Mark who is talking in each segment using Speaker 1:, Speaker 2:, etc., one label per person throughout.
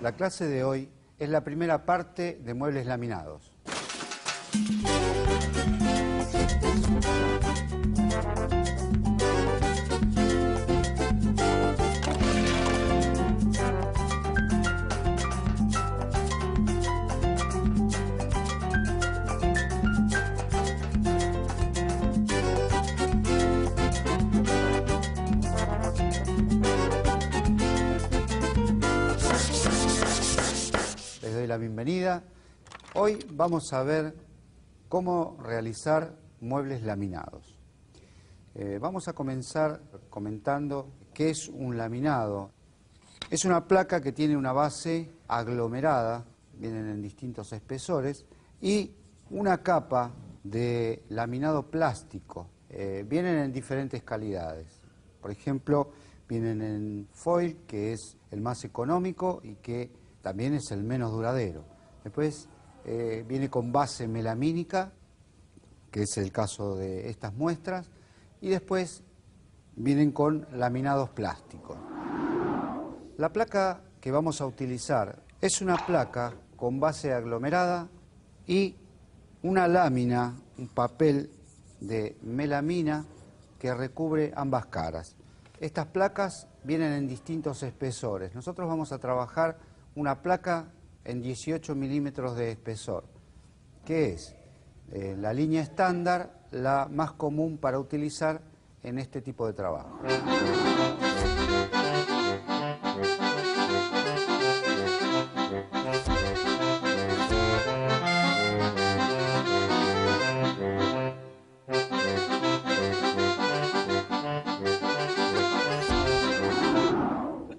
Speaker 1: La clase de hoy es la primera parte de muebles laminados. Les doy la bienvenida. Hoy vamos a ver cómo realizar muebles laminados. Vamos a comenzar comentando qué es un laminado. Es una placa que tiene una base aglomerada, vienen en distintos espesores, y una capa de laminado plástico. Vienen en diferentes calidades. Por ejemplo, vienen en foil, que es el más económico y que también es el menos duradero. Después viene con base melamínica, que es el caso de estas muestras, y después vienen con laminados plásticos. La placa que vamos a utilizar es una placa con base aglomerada y una lámina, un papel de melamina que recubre ambas caras. Estas placas vienen en distintos espesores. Nosotros vamos a trabajar una placa en 18 milímetros de espesor, que es la línea estándar, la más común para utilizar en este tipo de trabajo.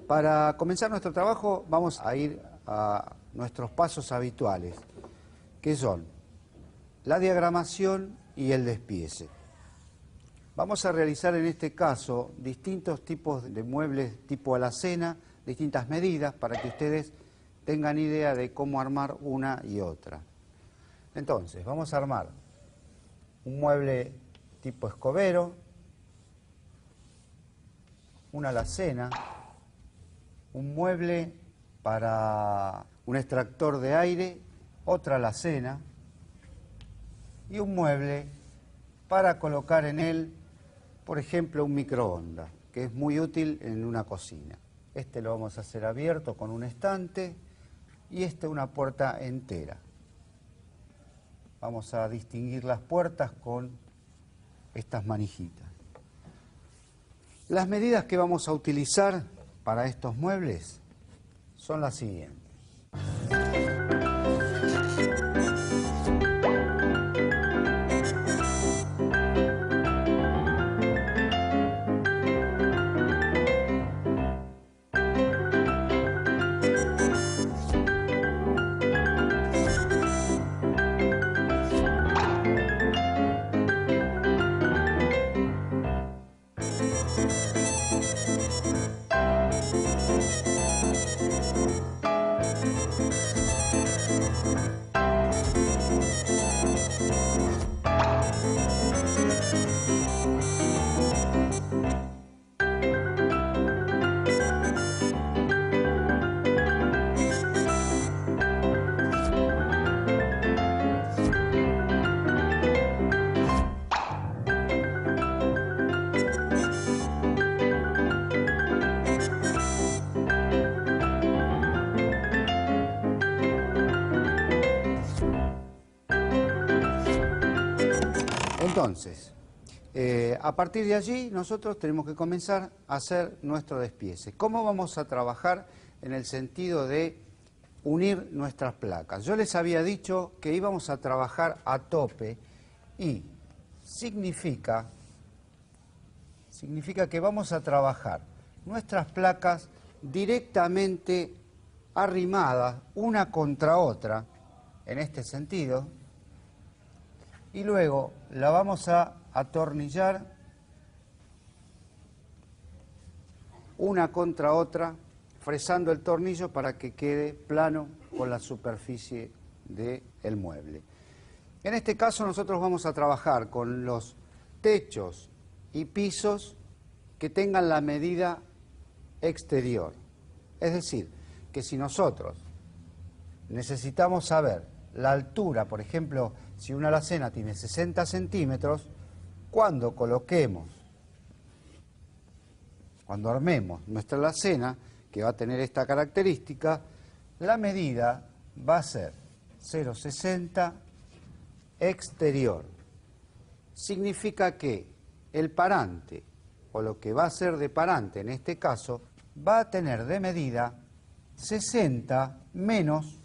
Speaker 1: Para comenzar nuestro trabajo vamos a ir a nuestros pasos habituales, que son la diagramación y el despiece. Vamos a realizar en este caso distintos tipos de muebles tipo alacena, distintas medidas, para que ustedes tengan idea de cómo armar una y otra. Entonces, vamos a armar un mueble tipo escobero, una alacena, un mueble para un extractor de aire, otra alacena y un mueble para colocar en él, por ejemplo, un microondas, que es muy útil en una cocina. Este lo vamos a hacer abierto con un estante y una puerta entera. Vamos a distinguir las puertas con estas manijitas. Las medidas que vamos a utilizar para estos muebles son las siguientes. Entonces, a partir de allí nosotros tenemos que comenzar a hacer nuestro despiece. ¿Cómo vamos a trabajar en el sentido de unir nuestras placas? Yo les había dicho que íbamos a trabajar a tope y significa que vamos a trabajar nuestras placas directamente arrimadas una contra otra en este sentido y luego la vamos a atornillar una contra otra, fresando el tornillo para que quede plano con la superficie del mueble. En este caso nosotros vamos a trabajar con los techos y pisos que tengan la medida exterior. Es decir, que si nosotros necesitamos saber la altura, por ejemplo, si una alacena tiene 60 centímetros, cuando armemos nuestra alacena, que va a tener esta característica, la medida va a ser 0,60 exterior. Significa que el parante, o lo que va a ser de parante en este caso, va a tener de medida 60 menos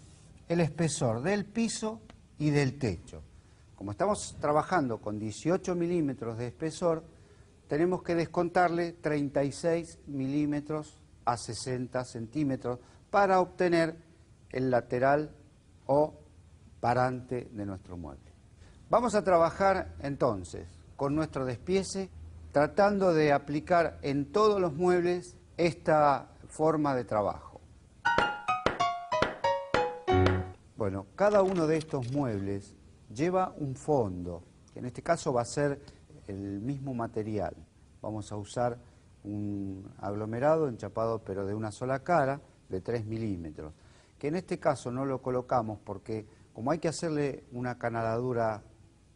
Speaker 1: el espesor del piso y del techo. Como estamos trabajando con 18 milímetros de espesor, tenemos que descontarle 36 milímetros a 60 centímetros para obtener el lateral o parante de nuestro mueble. Vamos a trabajar entonces con nuestro despiece, tratando de aplicar en todos los muebles esta forma de trabajo. Bueno, cada uno de estos muebles lleva un fondo, que en este caso va a ser el mismo material. Vamos a usar un aglomerado enchapado pero de una sola cara, de 3 milímetros, que en este caso no lo colocamos porque como hay que hacerle una canaladura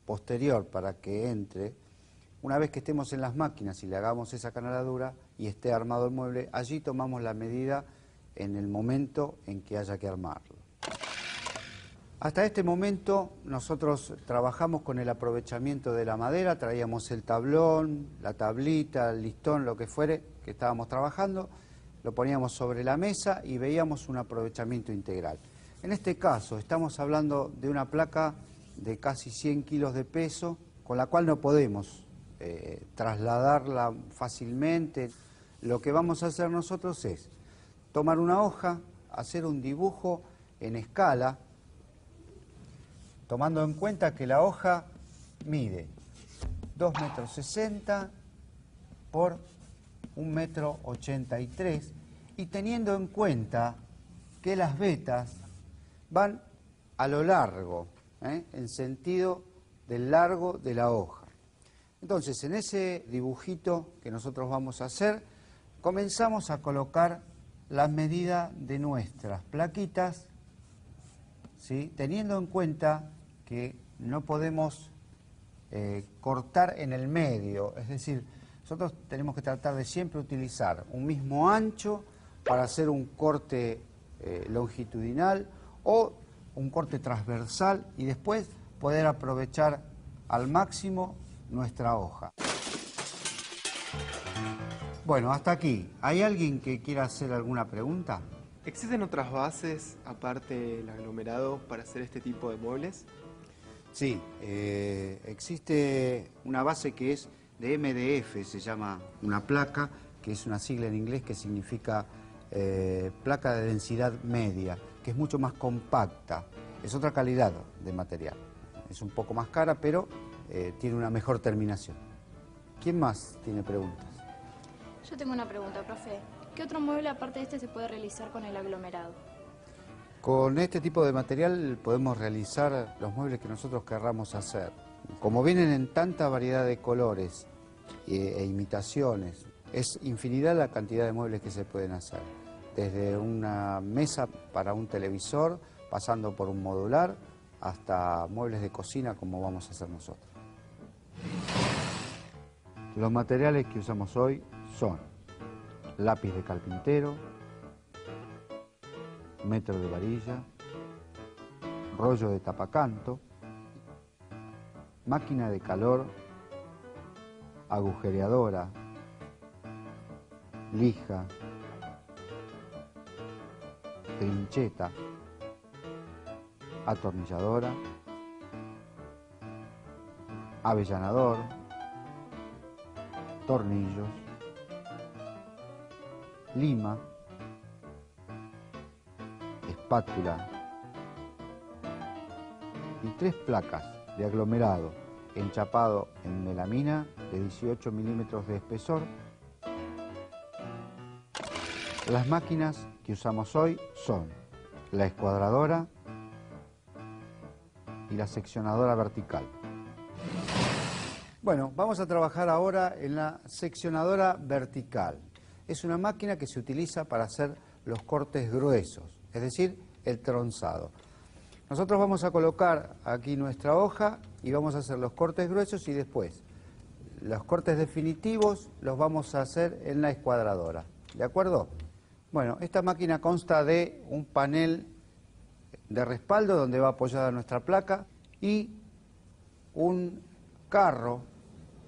Speaker 1: posterior para que entre, una vez que estemos en las máquinas y le hagamos esa canaladura y esté armado el mueble, allí tomamos la medida en el momento en que haya que armarlo. Hasta este momento nosotros trabajamos con el aprovechamiento de la madera, traíamos el tablón, la tablita, el listón, lo que fuere que estábamos trabajando, lo poníamos sobre la mesa y veíamos un aprovechamiento integral. En este caso estamos hablando de una placa de casi 100 kilos de peso, con la cual no podemos trasladarla fácilmente. Lo que vamos a hacer nosotros es tomar una hoja, hacer un dibujo en escala, tomando en cuenta que la hoja mide 2,60 m por 1,83 m y teniendo en cuenta que las vetas van a lo largo, en sentido del largo de la hoja. Entonces, en ese dibujito que nosotros vamos a hacer, comenzamos a colocar la medida de nuestras plaquitas, ¿sí? Teniendo en cuenta que no podemos cortar en el medio, es decir, nosotros tenemos que tratar de siempre utilizar un mismo ancho para hacer un corte longitudinal o un corte transversal y después poder aprovechar al máximo nuestra hoja. Bueno, hasta aquí. ¿Hay alguien que quiera hacer alguna pregunta?
Speaker 2: ¿Existen otras bases, aparte del aglomerado, para hacer este tipo de muebles?
Speaker 1: Sí, existe una base que es de MDF, se llama una placa, que es una sigla en inglés que significa placa de densidad media, que es mucho más compacta, es otra calidad de material. Es un poco más cara, pero tiene una mejor terminación. ¿Quién más tiene preguntas?
Speaker 3: Yo tengo una pregunta, profe. ¿Qué otro mueble aparte de este se puede realizar con el aglomerado?
Speaker 1: Con este tipo de material podemos realizar los muebles que nosotros querramos hacer. Como vienen en tanta variedad de colores e imitaciones, es infinidad la cantidad de muebles que se pueden hacer. Desde una mesa para un televisor, pasando por un modular, hasta muebles de cocina como vamos a hacer nosotros. Los materiales que usamos hoy son lápiz de carpintero, metro de varilla, rollo de tapacanto, máquina de calor, agujereadora, lija, trincheta, atornilladora, avellanador, tornillos, lima, espátula, y 3 placas de aglomerado enchapado en melamina de 18 milímetros de espesor. Las máquinas que usamos hoy son la escuadradora y la seccionadora vertical. Bueno, vamos a trabajar ahora en la seccionadora vertical. Es una máquina que se utiliza para hacer los cortes gruesos, es decir, el tronzado. Nosotros vamos a colocar aquí nuestra hoja y vamos a hacer los cortes gruesos y después los cortes definitivos los vamos a hacer en la escuadradora. ¿De acuerdo? Bueno, esta máquina consta de un panel de respaldo donde va apoyada nuestra placa y un carro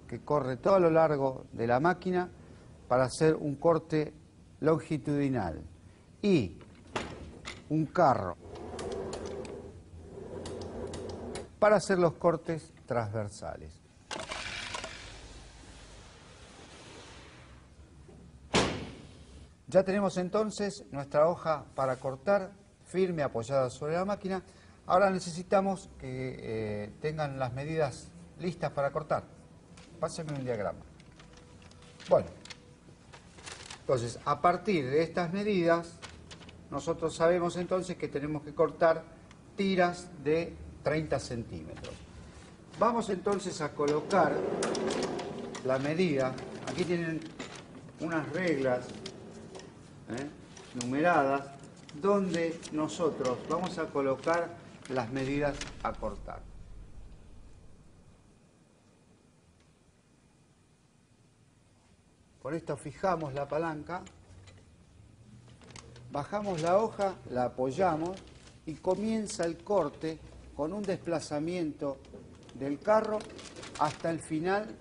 Speaker 1: que corre todo a lo largo de la máquina para hacer un corte longitudinal y un carro para hacer los cortes transversales. Ya tenemos entonces nuestra hoja para cortar, firme, apoyada sobre la máquina. Ahora necesitamos que tengan las medidas listas para cortar. Pásenme un diagrama. Bueno, entonces a partir de estas medidas, nosotros sabemos entonces que tenemos que cortar tiras de 30 centímetros. Vamos entonces a colocar la medida. Aquí tienen unas reglas numeradas donde nosotros vamos a colocar las medidas a cortar. Con esto fijamos la palanca, bajamos la hoja, la apoyamos y comienza el corte con un desplazamiento del carro hasta el final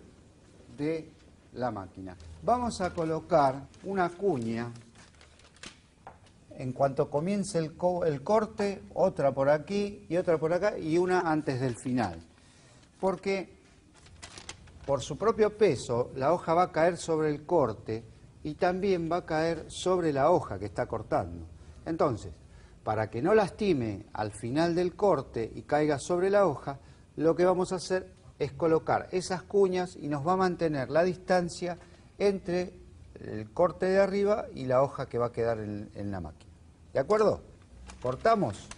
Speaker 1: de la máquina. Vamos a colocar una cuña. En cuanto comience el corte, otra por aquí y otra por acá y una antes del final. Porque por su propio peso la hoja va a caer sobre el corte y también va a caer sobre la hoja que está cortando. Entonces, para que no lastime al final del corte y caiga sobre la hoja, lo que vamos a hacer es colocar esas cuñas y nos va a mantener la distancia entre el corte de arriba y la hoja que va a quedar en la máquina. ¿De acuerdo? ¿Cortamos?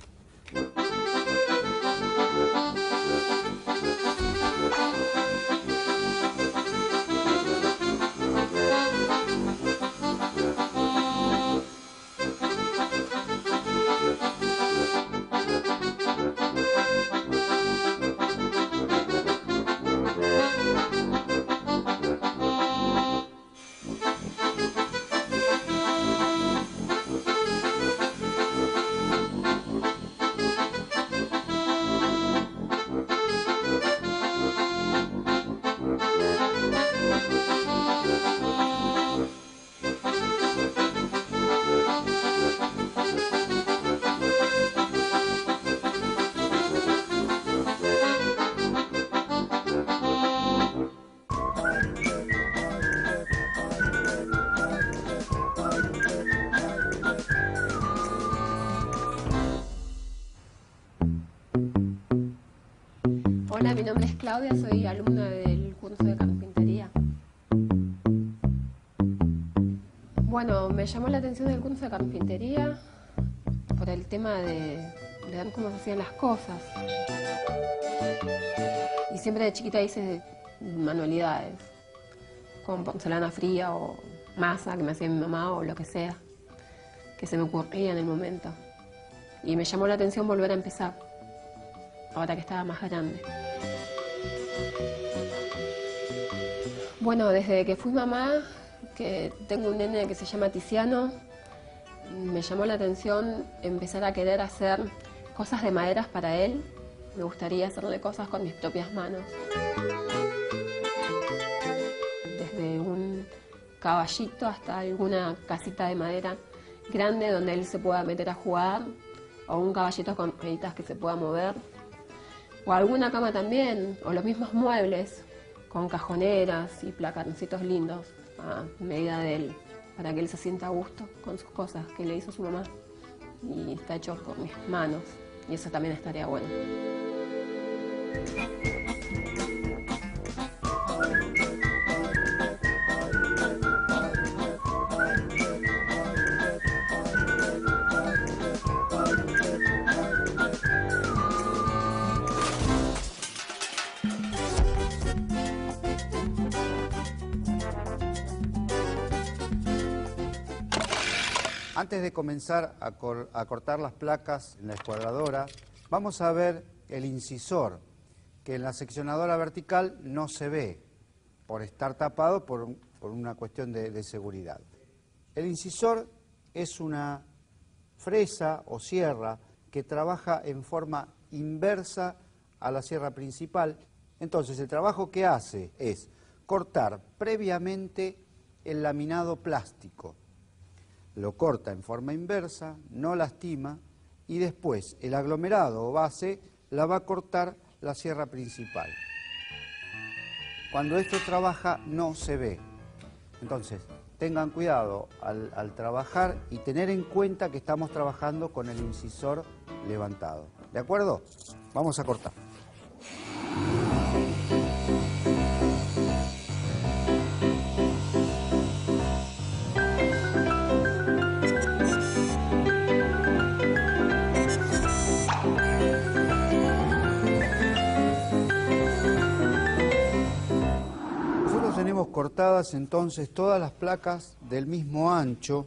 Speaker 4: Hola, mi nombre es Claudia, soy alumna del curso de carpintería. Bueno, me llamó la atención el curso de carpintería por el tema de ver cómo se hacían las cosas. Y siempre de chiquita hice manualidades, con porcelana fría o masa que me hacía mi mamá o lo que sea, que se me ocurría en el momento. Y me llamó la atención volver a empezar, ahora que estaba más grande. Bueno, desde que fui mamá, que tengo un nene que se llama Tiziano, me llamó la atención empezar a querer hacer cosas de maderas para él. Me gustaría hacerle cosas con mis propias manos. Desde un caballito hasta alguna casita de madera grande donde él se pueda meter a jugar, o un caballito con rueditas que se pueda mover, o alguna cama también, o los mismos muebles con cajoneras y placancitos lindos a medida de él, para que él se sienta a gusto con sus cosas que le hizo su mamá y está hecho con mis manos, y eso también estaría bueno.
Speaker 1: Antes de comenzar a cortar las placas en la escuadradora, vamos a ver el incisor, que en la seccionadora vertical no se ve por estar tapado por una cuestión de seguridad. El incisor es una fresa o sierra que trabaja en forma inversa a la sierra principal. Entonces, el trabajo que hace es cortar previamente el laminado plástico. Lo corta en forma inversa, no lastima, y después el aglomerado o base la va a cortar la sierra principal. Cuando esto trabaja no se ve. Entonces, tengan cuidado al trabajar y tener en cuenta que estamos trabajando con el incisor levantado. ¿De acuerdo? Vamos a cortar. Tenemos cortadas entonces todas las placas del mismo ancho,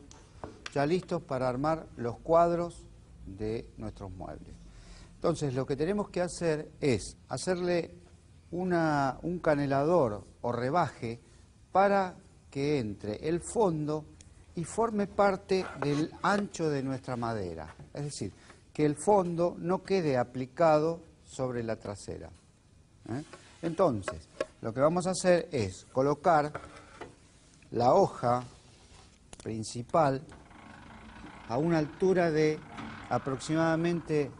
Speaker 1: ya listos para armar los cuadros de nuestros muebles. Entonces lo que tenemos que hacer es hacerle un canelador o rebaje para que entre el fondo y forme parte del ancho de nuestra madera. Es decir, que el fondo no quede aplicado sobre la trasera. Entonces, lo que vamos a hacer es colocar la hoja principal a una altura de aproximadamente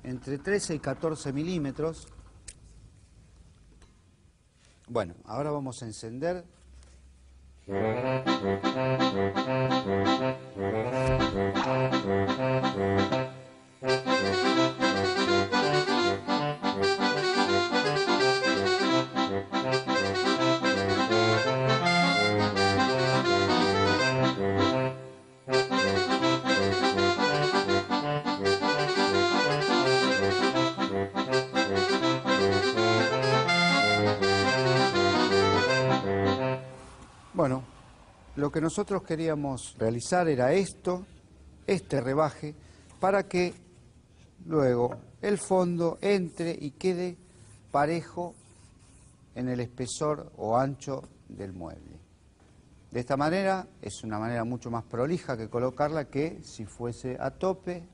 Speaker 1: entre 13 y 14 milímetros. Bueno, ahora vamos a encender. Bueno, lo que nosotros queríamos realizar era este rebaje, para que luego el fondo entre y quede parejo en el espesor o ancho del mueble. De esta manera es una manera mucho más prolija que colocarla que si fuese a tope.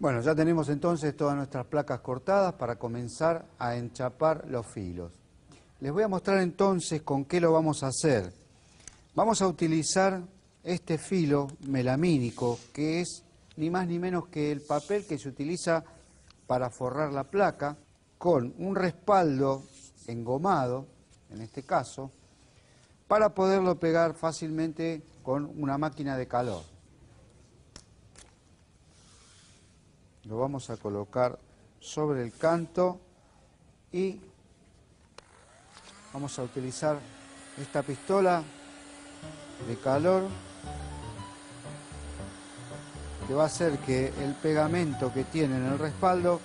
Speaker 1: Bueno, ya tenemos entonces todas nuestras placas cortadas para comenzar a enchapar los filos. Les voy a mostrar entonces con qué lo vamos a hacer. Vamos a utilizar este filo melamínico, que es ni más ni menos que el papel que se utiliza para forrar la placa, con un respaldo engomado, en este caso, para poderlo pegar fácilmente con una máquina de calor. Lo vamos a colocar sobre el canto y vamos a utilizar esta pistola de calor que va a hacer que el pegamento que tiene en el respaldo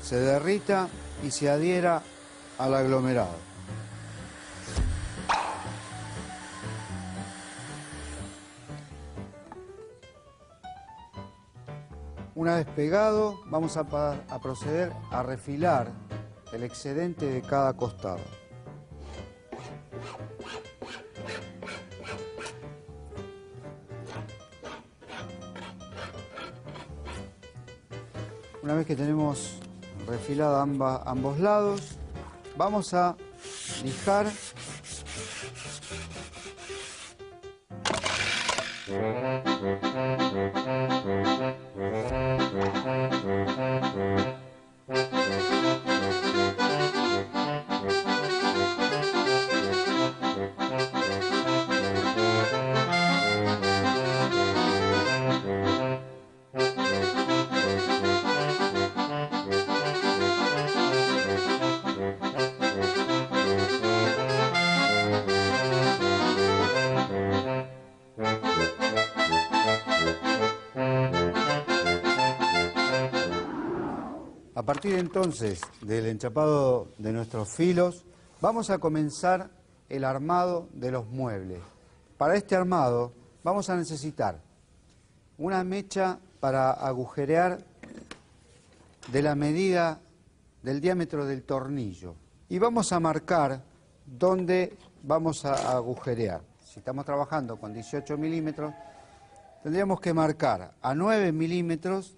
Speaker 1: se derrita y se adhiera al aglomerado. Una vez pegado, vamos a proceder a refilar el excedente de cada costado. Una vez que tenemos refilado ambos lados, vamos a lijar A partir entonces del enchapado de nuestros filos, vamos a comenzar el armado de los muebles. Para este armado vamos a necesitar una mecha para agujerear de la medida del diámetro del tornillo. Y vamos a marcar dónde vamos a agujerear. Si estamos trabajando con 18 milímetros, tendríamos que marcar a 9 milímetros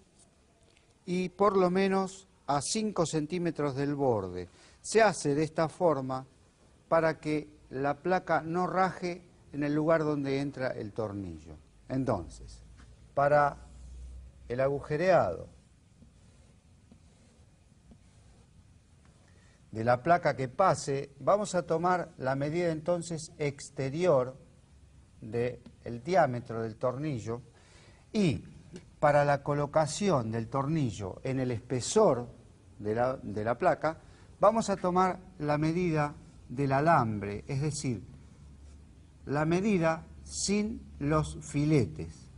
Speaker 1: y por lo menos a 5 centímetros del borde. Se hace de esta forma para que la placa no raje en el lugar donde entra el tornillo. Entonces, para el agujereado de la placa que pase, vamos a tomar la medida entonces exterior del diámetro del tornillo y para la colocación del tornillo en el espesor de la placa, vamos a tomar la medida del alambre, es decir, la medida sin los filetes.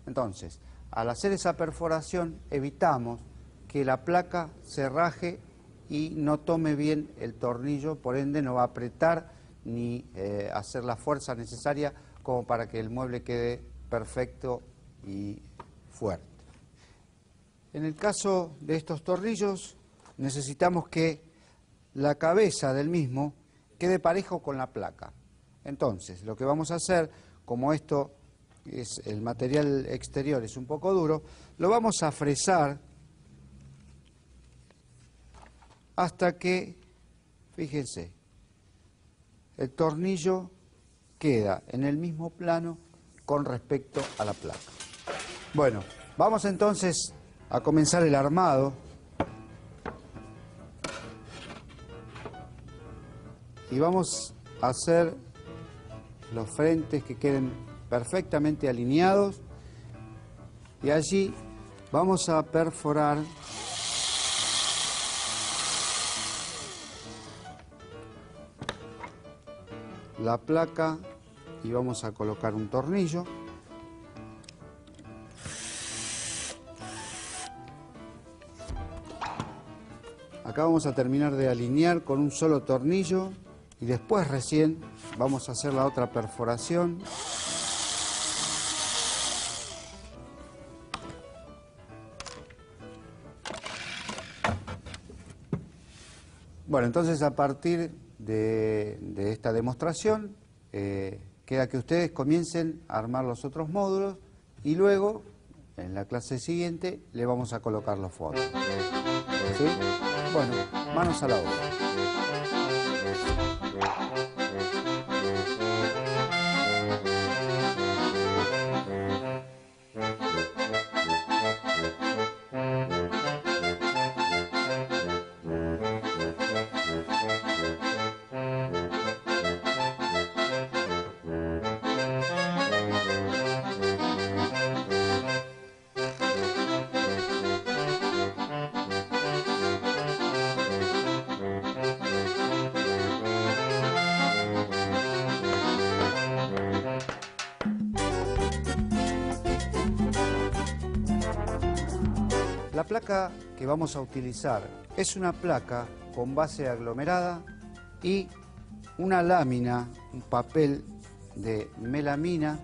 Speaker 1: Entonces, al hacer esa perforación, evitamos que la placa se raje y no tome bien el tornillo, por ende no va a apretar ni hacer la fuerza necesaria como para que el mueble quede perfecto y fuerte. En el caso de estos tornillos necesitamos que la cabeza del mismo quede parejo con la placa. Entonces, lo que vamos a hacer, como esto es el material exterior es un poco duro, lo vamos a fresar hasta que, fíjense, el tornillo queda en el mismo plano con respecto a la placa. Bueno, vamos entonces a comenzar el armado. Y vamos a hacer los frentes que queden perfectamente alineados. Y allí vamos a perforar la placa y vamos a colocar un tornillo. Acá vamos a terminar de alinear con un solo tornillo y después recién vamos a hacer la otra perforación. Bueno, entonces a partir de esta demostración queda que ustedes comiencen a armar los otros módulos y luego en la clase siguiente le vamos a colocar los fondos. ¿Sí? Bueno, manos a la obra. La placa que vamos a utilizar es una placa con base aglomerada y una lámina, un papel de melamina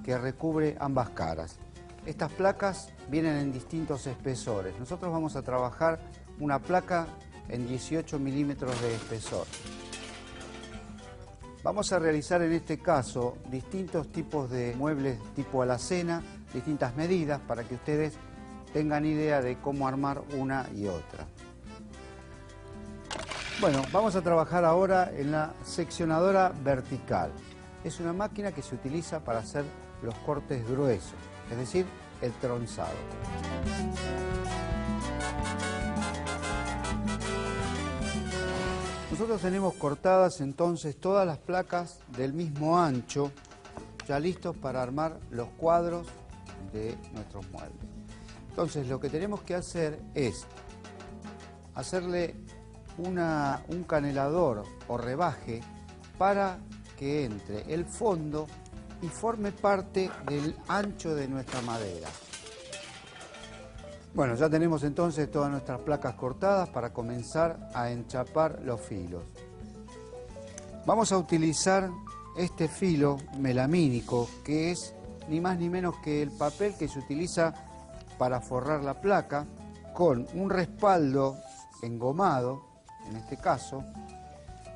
Speaker 1: que recubre ambas caras. Estas placas vienen en distintos espesores. Nosotros vamos a trabajar una placa en 18 milímetros de espesor. Vamos a realizar en este caso distintos tipos de muebles tipo alacena, distintas medidas para que ustedes tengan idea de cómo armar una y otra. Bueno, vamos a trabajar ahora en la seccionadora vertical. Es una máquina que se utiliza para hacer los cortes gruesos, es decir, el tronzado. Nosotros tenemos cortadas entonces todas las placas del mismo ancho, ya listos para armar los cuadros de nuestros muebles. Entonces lo que tenemos que hacer es hacerle un canelador o rebaje para que entre el fondo y forme parte del ancho de nuestra madera. Bueno, ya tenemos entonces todas nuestras placas cortadas para comenzar a enchapar los filos. Vamos a utilizar este filo melamínico, que es ni más ni menos que el papel que se utiliza para forrar la placa, con un respaldo engomado, en este caso,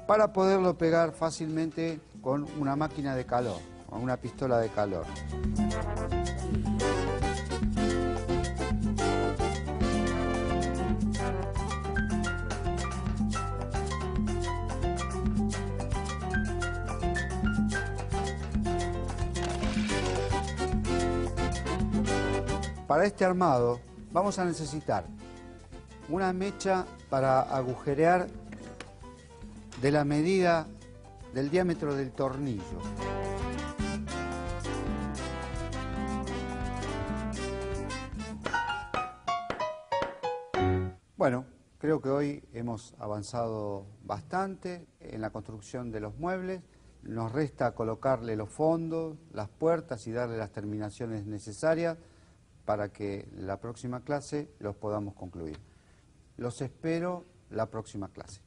Speaker 1: para poderlo pegar fácilmente con una máquina de calor, con una pistola de calor. Para este armado vamos a necesitar una mecha para agujerear de la medida del diámetro del tornillo. Bueno, creo que hoy hemos avanzado bastante en la construcción de los muebles. Nos resta colocarle los fondos, las puertas y darle las terminaciones necesarias para que la próxima clase los podamos concluir. Los espero la próxima clase.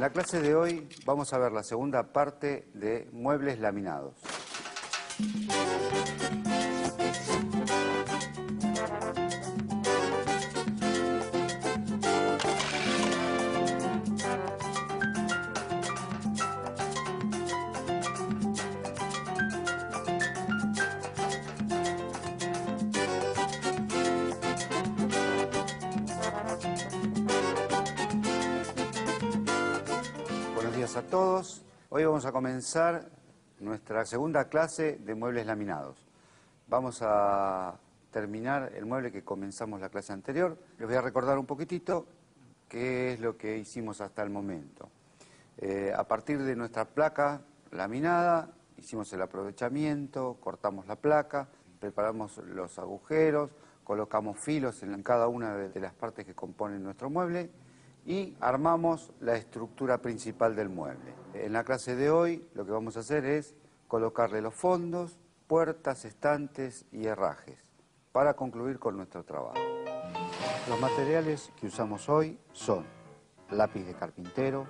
Speaker 1: En la clase de hoy vamos a ver la segunda parte de muebles laminados. días a todos. Hoy vamos a comenzar nuestra segunda clase de muebles laminados. Vamos a terminar el mueble que comenzamos la clase anterior. Les voy a recordar un poquitito qué es lo que hicimos hasta el momento. A partir de nuestra placa laminada, hicimos el aprovechamiento, cortamos la placa, preparamos los agujeros, colocamos filos en cada una de las partes que componen nuestro mueble y armamos la estructura principal del mueble. En la clase de hoy lo que vamos a hacer es colocarle los fondos, puertas, estantes y herrajes para concluir con nuestro trabajo. Los materiales que usamos hoy son lápiz de carpintero,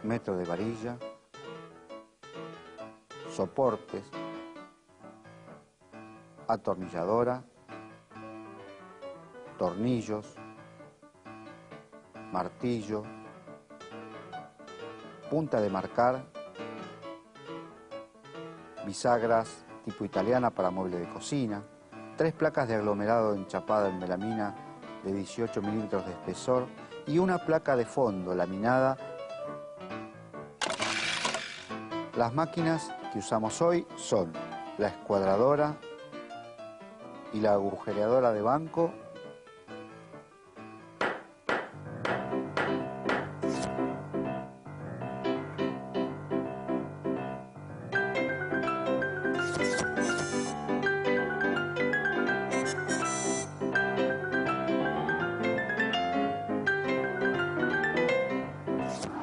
Speaker 1: metro de varilla, soportes, atornilladora, tornillos, martillo, punta de marcar, bisagras tipo italiana para mueble de cocina, 3 placas de aglomerado enchapada en melamina de 18 milímetros de espesor y una placa de fondo laminada. Las máquinas que usamos hoy son la escuadradora y la agujereadora de banco,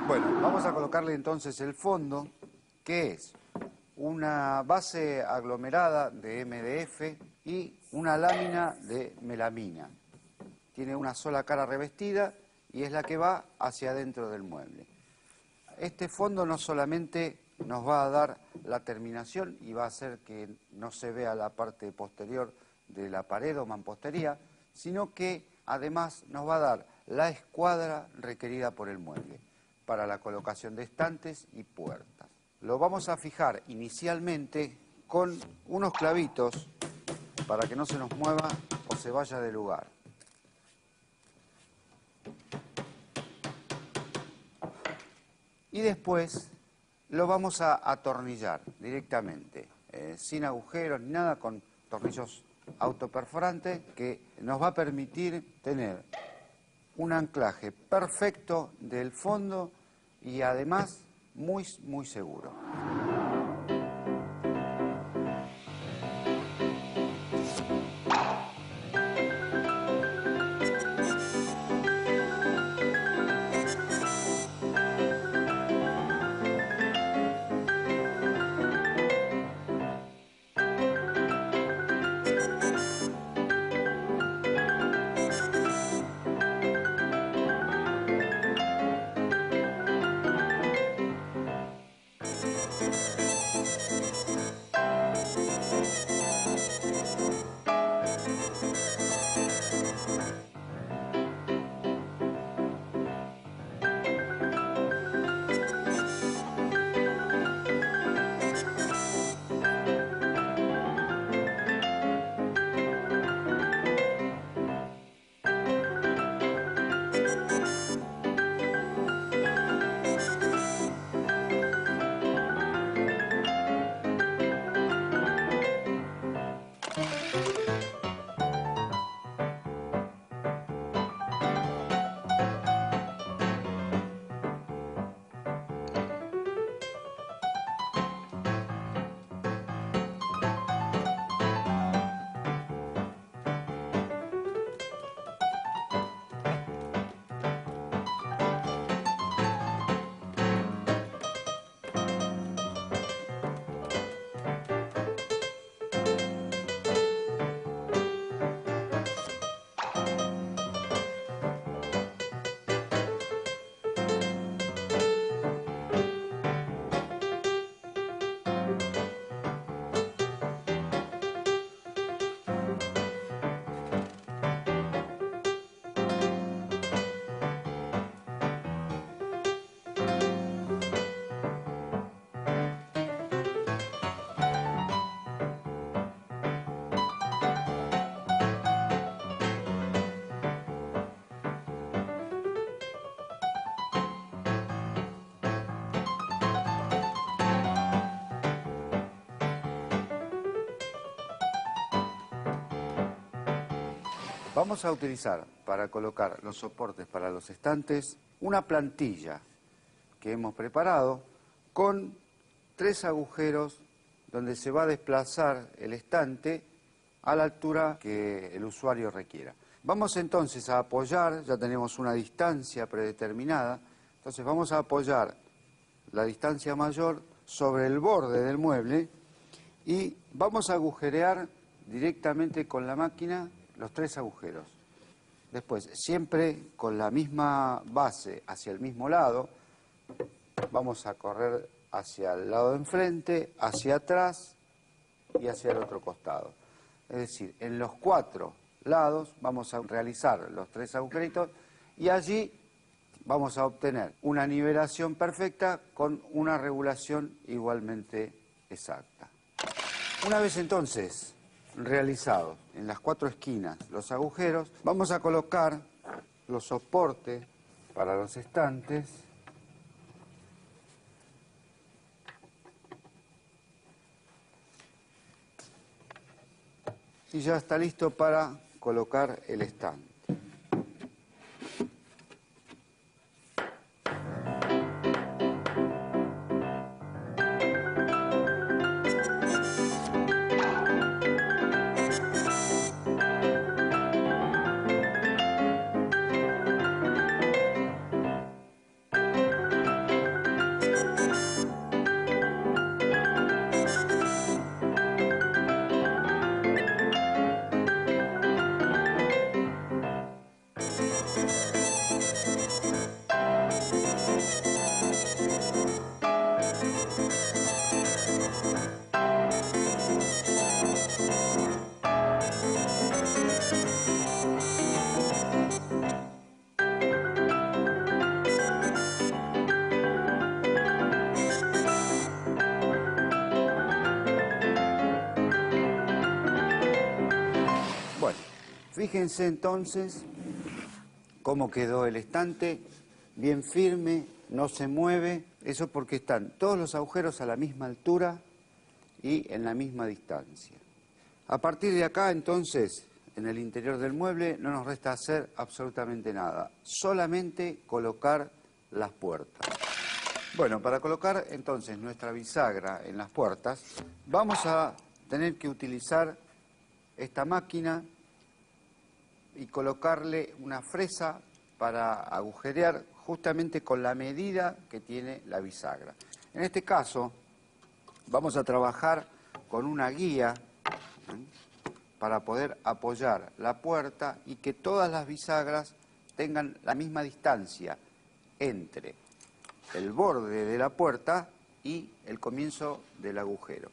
Speaker 1: Bueno, vamos a colocarle entonces el fondo, que es una base aglomerada de MDF y una lámina de melamina. Tiene una sola cara revestida y es la que va hacia adentro del mueble. Este fondo no solamente nos va a dar la terminación y va a hacer que no se vea la parte posterior de la pared o mampostería, sino que además nos va a dar la escuadra requerida por el mueble para la colocación de estantes y puertas. Lo vamos a fijar inicialmente con unos clavitos para que no se nos mueva o se vaya del lugar. Y después lo vamos a atornillar directamente, sin agujeros ni nada, con tornillos autoperforantes que nos va a permitir tener un anclaje perfecto del fondo y además muy seguro. Vamos a utilizar para colocar los soportes para los estantes una plantilla que hemos preparado con 3 agujeros donde se va a desplazar el estante a la altura que el usuario requiera. Vamos entonces a apoyar, ya tenemos una distancia predeterminada, entonces vamos a apoyar la distancia mayor sobre el borde del mueble y vamos a agujerear directamente con la máquina los 3 agujeros. Después, siempre con la misma base hacia el mismo lado, vamos a correr hacia el lado de enfrente, hacia atrás y hacia el otro costado. Es decir, en los 4 lados vamos a realizar los 3 agujeritos y allí vamos a obtener una nivelación perfecta con una regulación igualmente exacta. Una vez entonces realizados en las 4 esquinas los agujeros, vamos a colocar los soportes para los estantes y ya está listo para colocar el estante. Bueno, fíjense entonces cómo quedó el estante, bien firme, no se mueve, eso porque están todos los agujeros a la misma altura y en la misma distancia. A partir de acá entonces, en el interior del mueble no nos resta hacer absolutamente nada, solamente colocar las puertas. Bueno, para colocar entonces nuestra bisagra en las puertas, vamos a tener que utilizar esta máquina y colocarle una fresa para agujerear justamente con la medida que tiene la bisagra. En este caso vamos a trabajar con una guía para poder apoyar la puerta y que todas las bisagras tengan la misma distancia entre el borde de la puerta y el comienzo del agujero.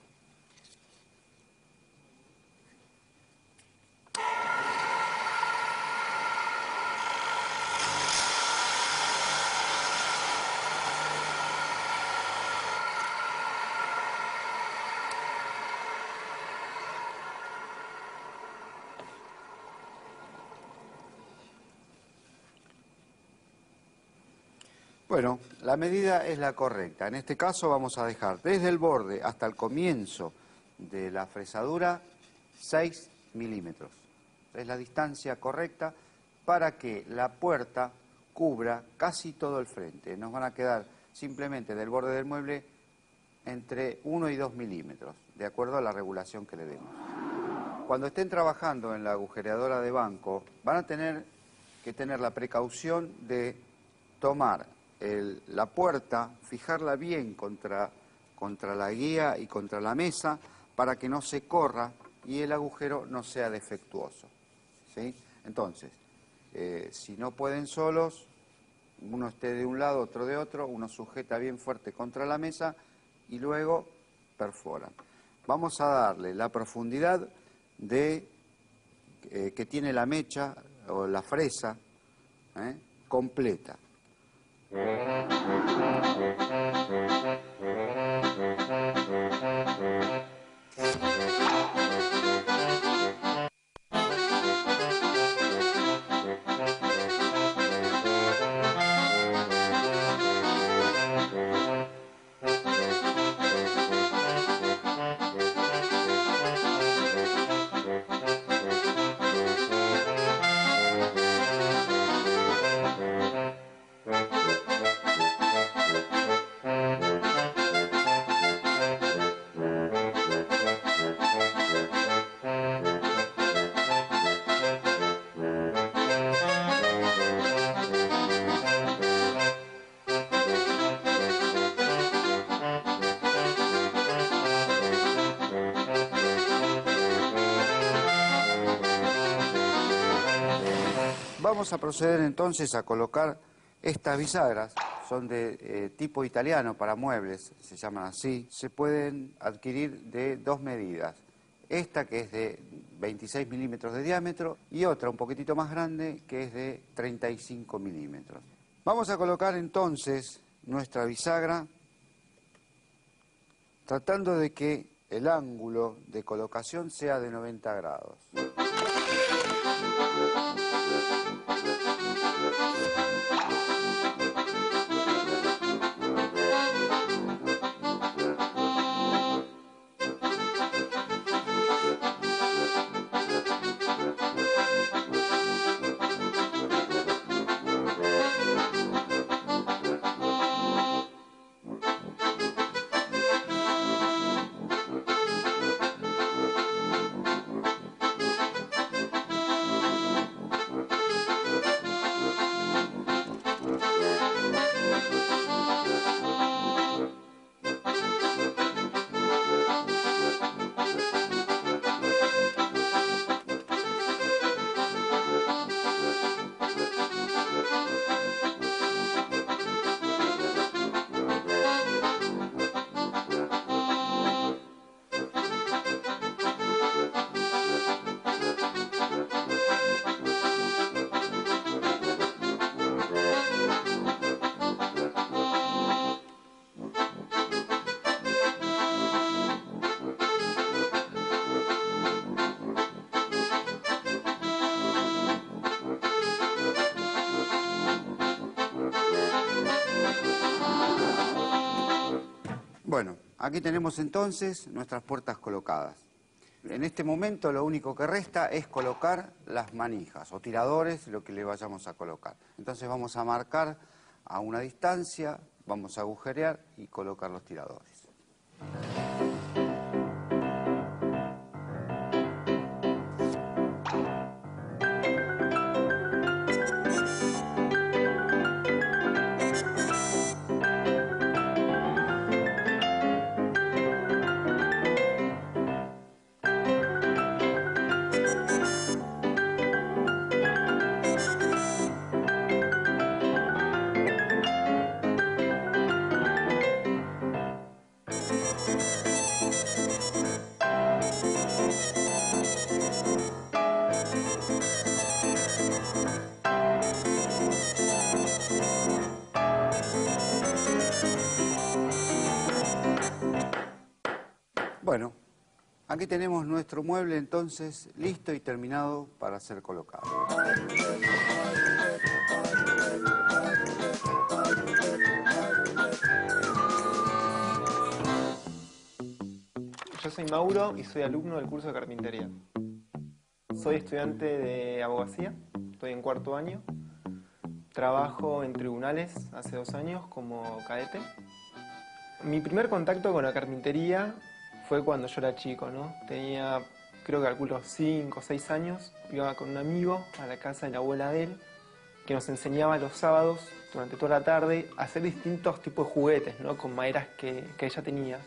Speaker 1: Bueno, la medida es la correcta. En este caso vamos a dejar desde el borde hasta el comienzo de la fresadura 6 milímetros. Es la distancia correcta para que la puerta cubra casi todo el frente. Nos van a quedar simplemente del borde del mueble entre 1 y 2 milímetros, de acuerdo a la regulación que le demos. Cuando estén trabajando en la agujereadora de banco, van a tener que tener la precaución de tomar la puerta, fijarla bien contra la guía y contra la mesa para que no se corra y el agujero no sea defectuoso, ¿sí? Entonces, si no pueden solos, uno esté de un lado, otro de otro, uno sujeta bien fuerte contra la mesa y luego perforan. Vamos a darle la profundidad que tiene la mecha o la fresa completa. Vamos a proceder entonces a colocar estas bisagras. Son de tipo italiano para muebles, se llaman así. Se pueden adquirir de dos medidas. Esta que es de 26 milímetros de diámetro y otra un poquitito más grande que es de 35 milímetros. Vamos a colocar entonces nuestra bisagra tratando de que el ángulo de colocación sea de 90 grados. Bueno, aquí tenemos entonces nuestras puertas colocadas. En este momento lo único que resta es colocar las manijas o tiradores, lo que le vayamos a colocar. Entonces vamos a marcar a una distancia, vamos a agujerear y colocar los tiradores. Bueno, aquí tenemos nuestro mueble entonces listo y terminado para ser colocado.
Speaker 2: Yo soy Mauro y soy alumno del curso de carpintería. Soy estudiante de abogacía, estoy en cuarto año. Trabajo en tribunales hace 2 años como cadete. Mi primer contacto con la carpintería fue cuando yo era chico, ¿no? Tenía, creo que calculo 5 o 6 años. Iba con un amigo a la casa de la abuela de él, que nos enseñaba los sábados, durante toda la tarde, a hacer distintos tipos de juguetes, ¿no? Con maderas que ella tenía.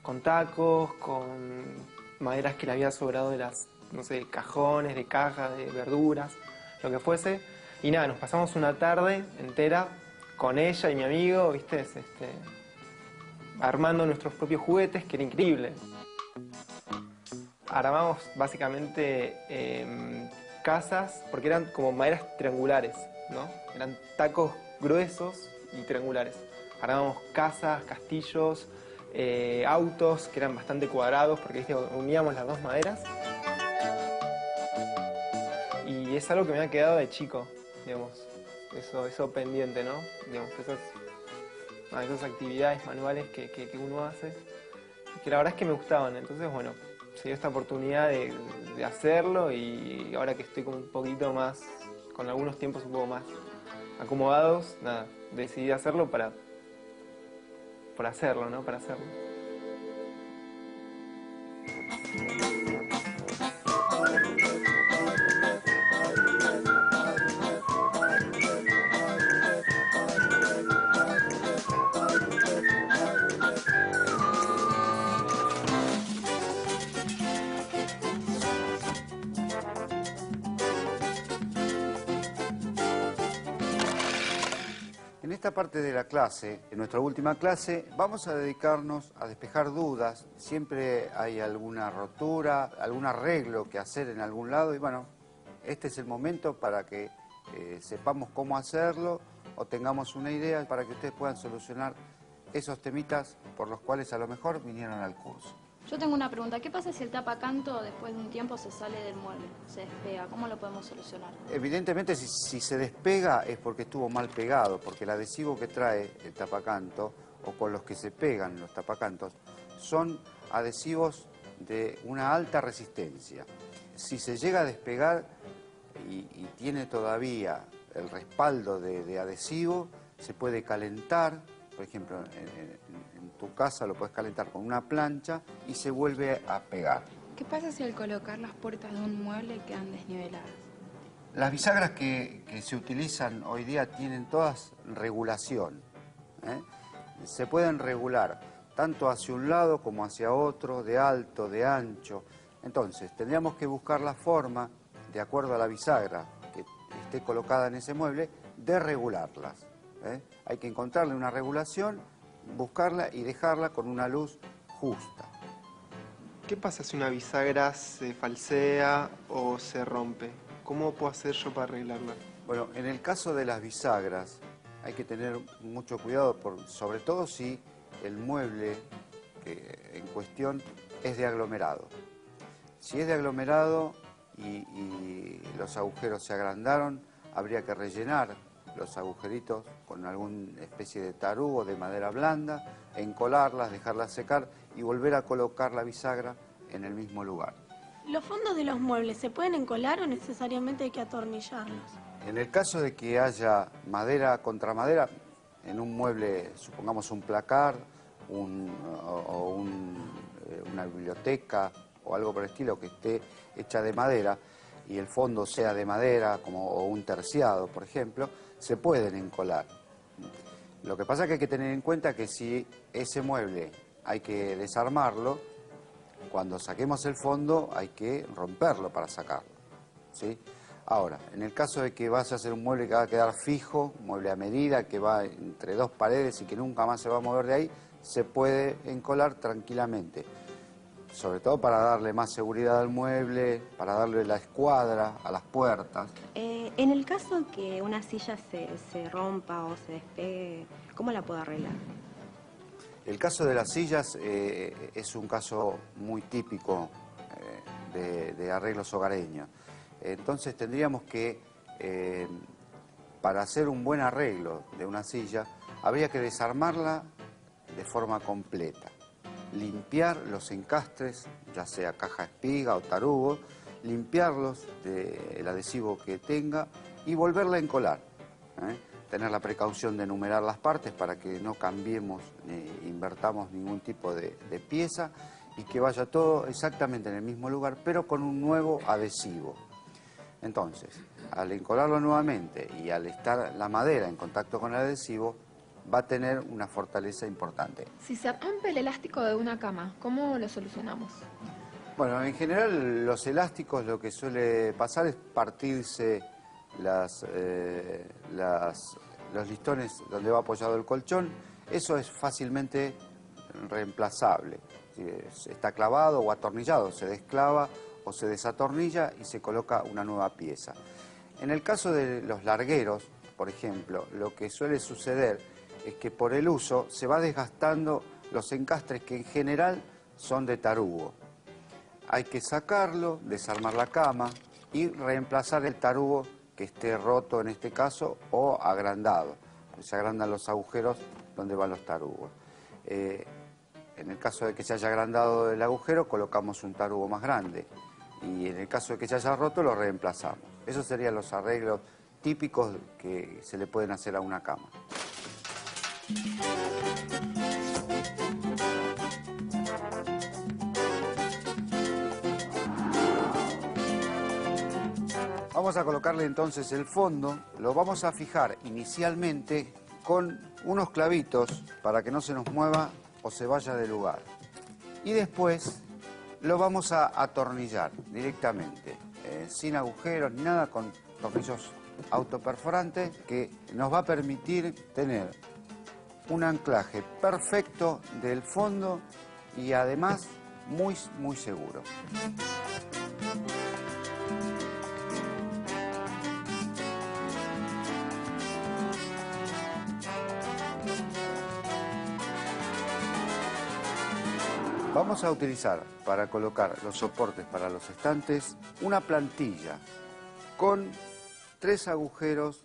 Speaker 2: Con tacos, con maderas que le había sobrado de las, no sé, cajones, de cajas, de verduras, lo que fuese. Y nada, nos pasamos una tarde entera con ella y mi amigo, ¿viste? Armando nuestros propios juguetes, que era increíble. Armamos básicamente casas, porque eran como maderas triangulares, ¿no? Eran tacos gruesos y triangulares. Armábamos casas, castillos, autos que eran bastante cuadrados, porque ¿viste? Uníamos las dos maderas. Y es algo que me ha quedado de chico, digamos, eso pendiente, ¿no? Digamos, esas actividades manuales que uno hace, que la verdad es que me gustaban. Entonces, bueno, se dio esta oportunidad de hacerlo y ahora que estoy como un poquito más, con algunos tiempos un poco más acomodados, nada, decidí hacerlo por hacerlo, ¿no? Para hacerlo.
Speaker 1: esta parte de la clase, en nuestra última clase, vamos a dedicarnos a despejar dudas. Siempre hay alguna rotura, algún arreglo que hacer en algún lado y bueno, este es el momento para que sepamos cómo hacerlo o tengamos una idea para que ustedes puedan solucionar esos temitas por los cuales a lo mejor vinieron al curso.
Speaker 3: Yo tengo una pregunta. ¿Qué pasa si el tapacanto después de un tiempo se sale del mueble, se despega? ¿Cómo lo podemos solucionar?
Speaker 1: Evidentemente si se despega es porque estuvo mal pegado, porque el adhesivo que trae el tapacanto o con los que se pegan los tapacantos son adhesivos de una alta resistencia. Si se llega a despegar y tiene todavía el respaldo de adhesivo, se puede calentar, por ejemplo, en tu casa lo puedes calentar con una plancha y se vuelve a pegar.
Speaker 5: ¿Qué pasa si al colocar las puertas de un mueble quedan desniveladas?
Speaker 1: Las bisagras que se utilizan hoy día tienen todas regulación, ¿eh? Se pueden regular tanto hacia un lado como hacia otro, de alto, de ancho. Entonces, tendríamos que buscar la forma, de acuerdo a la bisagra que esté colocada en ese mueble, de regularlas, ¿eh? Hay que encontrarle una regulación, buscarla y dejarla con una luz justa.
Speaker 2: ¿Qué pasa si una bisagra se falsea o se rompe? ¿Cómo puedo hacer yo para arreglarla?
Speaker 1: Bueno, en el caso de las bisagras hay que tener mucho cuidado, sobre todo si el mueble en cuestión es de aglomerado. Si es de aglomerado y los agujeros se agrandaron, habría que rellenar los agujeritos con alguna especie de tarugo de madera blanda, encolarlas, dejarlas secar y volver a colocar la bisagra en el mismo lugar.
Speaker 6: ¿Los fondos de los muebles se pueden encolar o necesariamente hay que atornillarlos?
Speaker 1: En el caso de que haya madera contra madera, en un mueble, supongamos un placar una biblioteca o algo por el estilo que esté hecha de madera y el fondo sea de madera o un terciado, por ejemplo, se pueden encolar. Lo que pasa es que hay que tener en cuenta que si ese mueble hay que desarmarlo, cuando saquemos el fondo hay que romperlo para sacarlo, ¿sí? Ahora, en el caso de que vaya a ser un mueble que va a quedar fijo, un mueble a medida, que va entre dos paredes y que nunca más se va a mover de ahí, se puede encolar tranquilamente. Sobre todo para darle más seguridad al mueble, para darle la escuadra a las puertas.
Speaker 7: En el caso que una silla se rompa o se despegue, ¿cómo la puedo arreglar?
Speaker 1: El caso de las sillas es un caso muy típico de arreglos hogareños. Entonces tendríamos que, para hacer un buen arreglo de una silla, habría que desarmarla de forma completa. Limpiar los encastres, ya sea caja espiga o tarugo, limpiarlos del adhesivo que tenga y volverla a encolar, ¿eh? Tener la precaución de numerar las partes para que no cambiemos ni invertamos ningún tipo de pieza y que vaya todo exactamente en el mismo lugar, pero con un nuevo adhesivo. Entonces, al encolarlo nuevamente y al estar la madera en contacto con el adhesivo, va a tener una fortaleza importante.
Speaker 5: Si se rompe el elástico de una cama, ¿cómo lo solucionamos?
Speaker 1: Bueno, en general los elásticos lo que suele pasar es partirse los listones donde va apoyado el colchón. Eso es fácilmente reemplazable. Si está clavado o atornillado, se desclava o se desatornilla y se coloca una nueva pieza. En el caso de los largueros, por ejemplo, lo que suele suceder es que por el uso se va desgastando los encastres que en general son de tarugo. Hay que sacarlo, desarmar la cama y reemplazar el tarugo que esté roto en este caso o agrandado. Se agrandan los agujeros donde van los tarugos. En el caso de que se haya agrandado el agujero, colocamos un tarugo más grande. Y en el caso de que se haya roto, lo reemplazamos. Esos serían los arreglos típicos que se le pueden hacer a una cama. Vamos a colocarle entonces el fondo, lo vamos a fijar inicialmente con unos clavitos para que no se nos mueva o se vaya del lugar. Y después lo vamos a atornillar directamente, sin agujeros ni nada, con tornillos autoperforante que nos va a permitir tener un anclaje perfecto del fondo y además muy seguro. Vamos a utilizar para colocar los soportes para los estantes una plantilla con 3 agujeros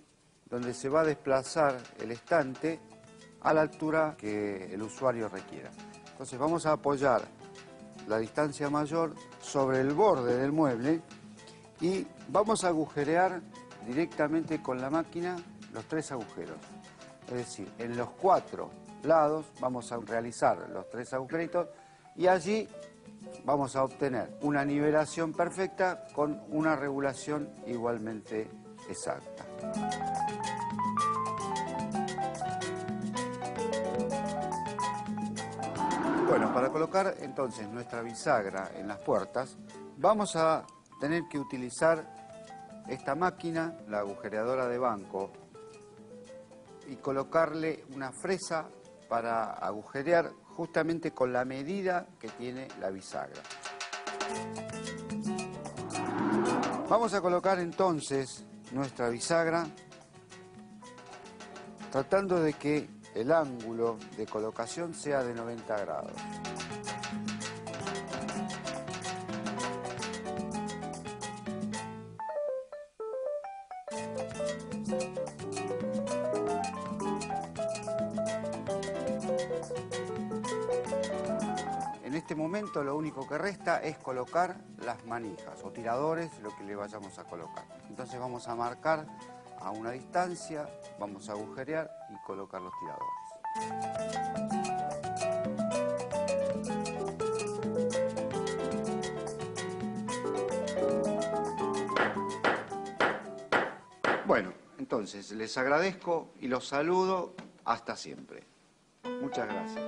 Speaker 1: donde se va a desplazar el estante a la altura que el usuario requiera. Entonces vamos a apoyar la distancia mayor sobre el borde del mueble y vamos a agujerear directamente con la máquina los 3 agujeros. Es decir, en los 4 lados vamos a realizar los 3 agujeritos y allí vamos a obtener una nivelación perfecta con una regulación igualmente exacta. Bueno, para colocar entonces nuestra bisagra en las puertas, vamos a tener que utilizar esta máquina, la agujereadora de banco, y colocarle una fresa para agujerear justamente con la medida que tiene la bisagra. Vamos a colocar entonces nuestra bisagra tratando de que el ángulo de colocación sea de 90 grados. En este momento lo único que resta es colocar las manijas o tiradores, lo que le vayamos a colocar. Entonces vamos a marcar a una distancia, vamos a agujerear y colocar los tiradores. Bueno, entonces les agradezco y los saludo hasta siempre. Muchas gracias.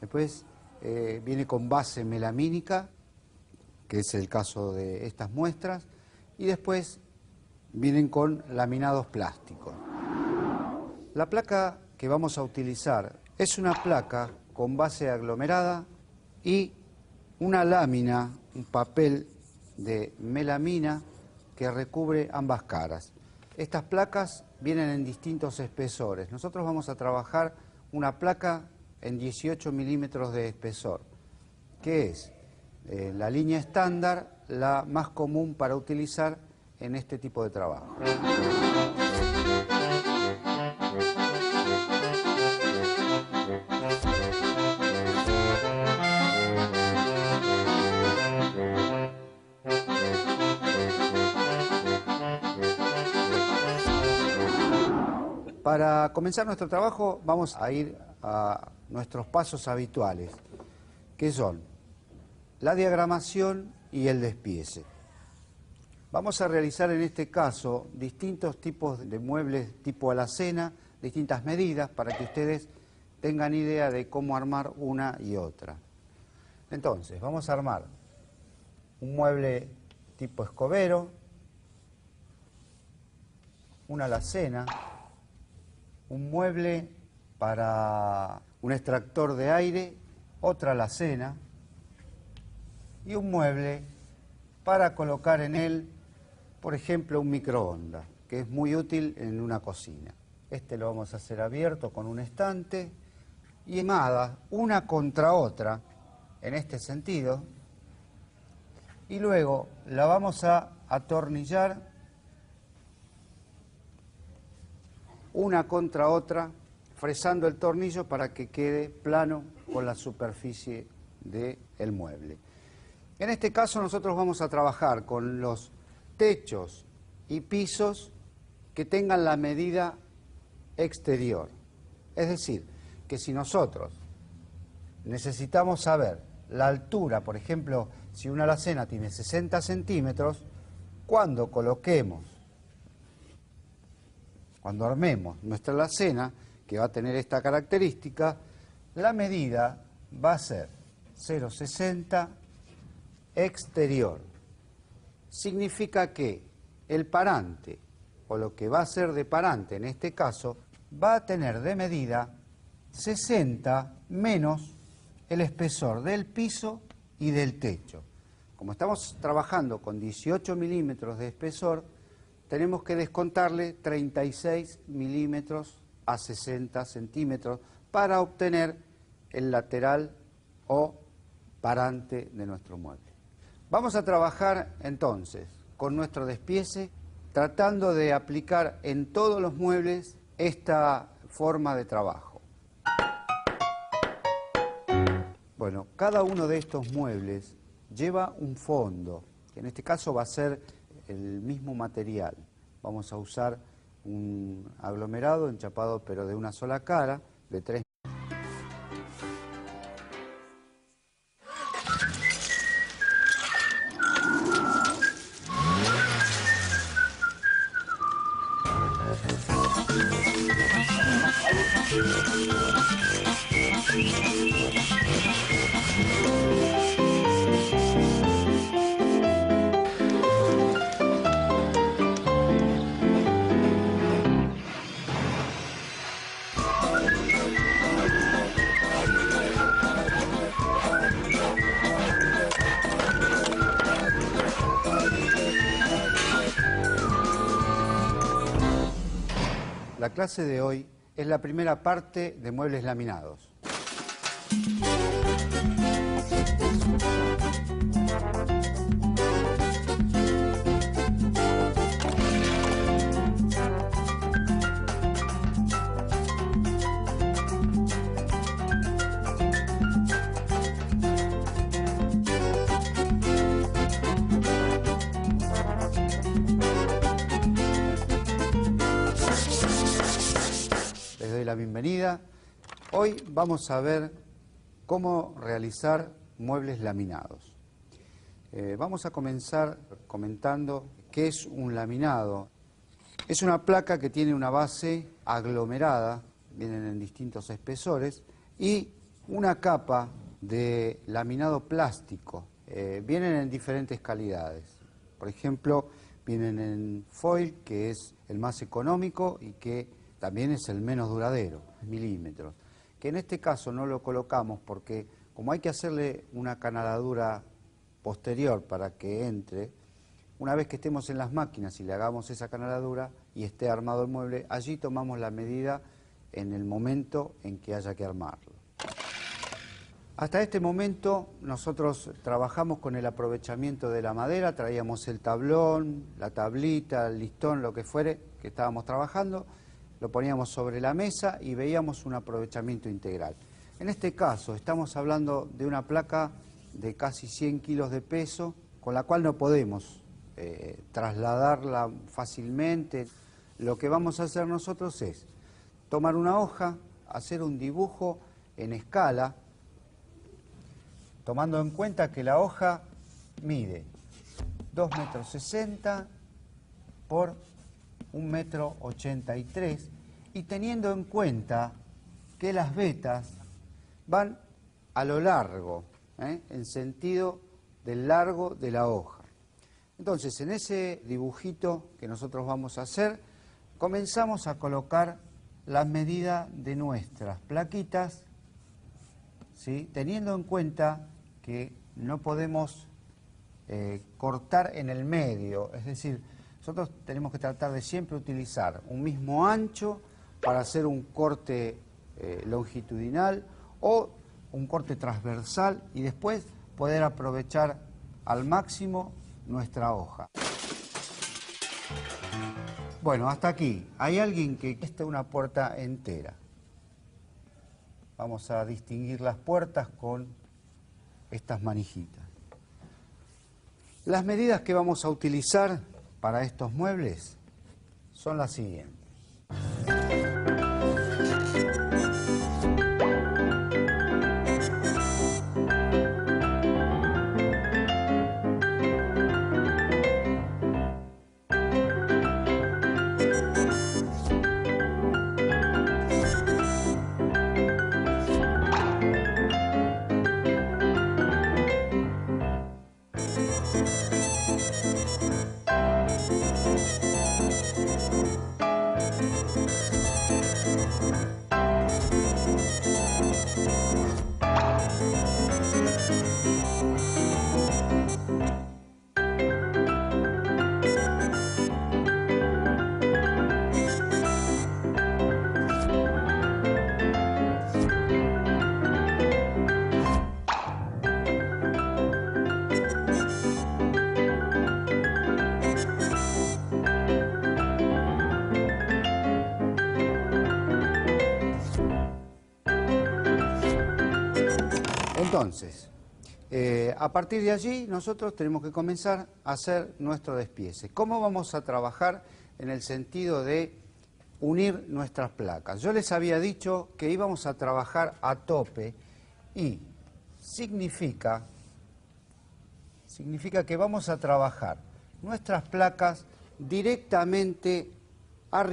Speaker 1: Después viene con base melamínica, que es el caso de estas muestras, y después vienen con laminados plásticos. La placa que vamos a utilizar es una placa con base aglomerada y una lámina, un papel de melamina que recubre ambas caras. Estas placas vienen en distintos espesores. Nosotros vamos a trabajar una placa en 18 milímetros de espesor, que es la línea estándar, la más común para utilizar en este tipo de trabajo. Para comenzar nuestro trabajo vamos a ir a nuestros pasos habituales, que son la diagramación y el despiece. Vamos a realizar en este caso distintos tipos de muebles tipo alacena, distintas medidas, para que ustedes tengan idea de cómo armar una y otra. Entonces, vamos a armar un mueble tipo escobero, una alacena, un mueble para un extractor de aire, otra alacena y un mueble para colocar en él, por ejemplo, un microondas, que es muy útil en una cocina. Este lo vamos a hacer abierto con un estante y armadas una contra otra, en este sentido, y luego la vamos a atornillar una contra otra, fresando el tornillo para que quede plano con la superficie del mueble. En este caso nosotros vamos a trabajar con los techos y pisos que tengan la medida exterior. Es decir, que si nosotros necesitamos saber la altura, por ejemplo, si una alacena tiene 60 centímetros, cuando armemos nuestra alacena, que va a tener esta característica, la medida va a ser 0,60 exterior. Significa que el parante, o lo que va a ser de parante en este caso, va a tener de medida 60 menos el espesor del piso y del techo. Como estamos trabajando con 18 milímetros de espesor, tenemos que descontarle 36 milímetros a 60 centímetros para obtener el lateral o parante de nuestro mueble. Vamos a trabajar entonces con nuestro despiece, tratando de aplicar en todos los muebles esta forma de trabajo. Bueno, cada uno de estos muebles lleva un fondo, que en este caso va a ser el mismo material. Vamos a usar un aglomerado enchapado pero de una sola cara, de 3. La clase de hoy es la primera parte de muebles laminados. la bienvenida. Hoy vamos a ver cómo realizar muebles laminados. Vamos a comenzar comentando qué es un laminado. Es una placa que tiene una base aglomerada, vienen en distintos espesores, y una capa de laminado plástico. Vienen en diferentes calidades. Por ejemplo, vienen en foil, que es el más económico y que también es el menos duradero, milímetros. Que en este caso no lo colocamos porque como hay que hacerle una canaladura posterior para que entre, una vez que estemos en las máquinas y le hagamos esa canaladura y esté armado el mueble, allí tomamos la medida en el momento en que haya que armarlo. Hasta este momento nosotros trabajamos con el aprovechamiento de la madera, traíamos el tablón, la tablita, el listón, lo que fuere que estábamos trabajando, lo poníamos sobre la mesa y veíamos un aprovechamiento integral. En este caso estamos hablando de una placa de casi 100 kilos de peso, con la cual no podemos trasladarla fácilmente. Lo que vamos a hacer nosotros es tomar una hoja, hacer un dibujo en escala, tomando en cuenta que la hoja mide 2,60 m por 1,83 m y teniendo en cuenta que las vetas van a lo largo, en sentido del largo de la hoja. Entonces, en ese dibujito que nosotros vamos a hacer, comenzamos a colocar las medidas de nuestras plaquitas, ¿sí? Teniendo en cuenta que no podemos cortar en el medio, es decir, nosotros tenemos que tratar de siempre utilizar un mismo ancho para hacer un corte longitudinal o un corte transversal y después poder aprovechar al máximo nuestra hoja. Bueno, hasta aquí. Hay alguien que esta una puerta entera. Vamos a distinguir las puertas con estas manijitas. Las medidas que vamos a utilizar para estos muebles son las siguientes. Entonces, a partir de allí nosotros tenemos que comenzar a hacer nuestro despiece. ¿Cómo vamos a trabajar en el sentido de unir nuestras placas? Yo les había dicho que íbamos a trabajar a tope y significa que vamos a trabajar nuestras placas directamente arriba